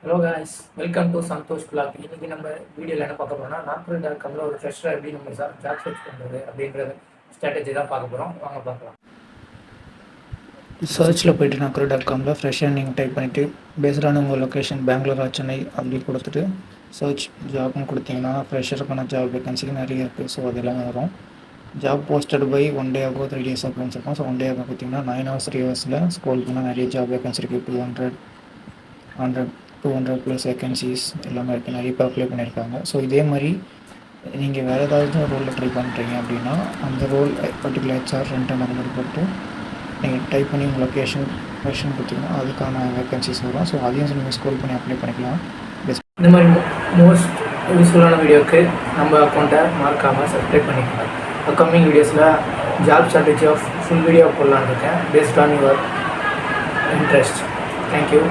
Hello guys, welcome to Santhosh blog. இன்னைக்கு நம்ம வீடியோவில் என்ன பார்க்க போறோம்னா நாக்பூர்.comல ஒரு ஃப்ரெஷராக எப்படி நம்ம ஜாப் சர்ச் பண்ணுறது அப்படின்ற ஸ்ட்ராட்டஜி தான் பார்க்க போகிறோம். வாங்க பார்க்கலாம். சர்ச்சில் போய்ட்டு நாக்பூர்.comல ஃப்ரெஷ்ஷாக நீங்கள் டைப் பண்ணிவிட்டு பேஸ்டான உங்கள் லொக்கேஷன் பெங்களூரா சென்னை அப்படி கொடுத்துட்டு சர்ச் ஜாப்னு கொடுத்தீங்கன்னா ஃப்ரெஷருக்கான ஜாப் வேகன்சிக்கு நிறைய இருக்குது. ஸோ அது எல்லாமே வரும். Job posted by 1 day ago 3 days ago இருக்கும். ஸோ 1 day ago பார்த்தீங்கன்னா 9 hours 3 ஹவர்ஸில் ஸ்க்ரோல் பண்ணால் நிறைய ஜாப் வேகன்சி இருக்குது. 200 ப்ளஸ் வேகன்சிஸ் எல்லாமே இருக்குது. நிறைய பேர் அப்ளை பண்ணியிருக்காங்க. ஸோ இதே மாதிரி நீங்கள் வேறு ஏதாவது ஒரு ரோலில் ட்ரை பண்ணுறீங்க அப்படின்னா அந்த ரோல் பர்டிகுலர் ஹெச்ஆர் ரெண்ட் அந்த மாதிரி போட்டு நீங்கள் டைப் பண்ணி உங்கள் லொக்கேஷன் கொடுத்தீங்கன்னா அதுக்கான வேகன்சிஸ் வரும். ஸோ அதையும் நீங்கள் ஸ்க்ரோல் பண்ணி அப்ளை பண்ணிக்கலாம். இந்த மாதிரி மோஸ்ட் யூஸ்ஃபுல்லான வீடியோக்கு நம்ம அக்கௌண்ட்டை மறக்காமல் சப்ஸ்கிரைப் பண்ணிக்கலாம். அப்கமிங் வீடியோஸில் job strategy of full video போடலான்னு இருக்கேன் based on your interest. Thank you.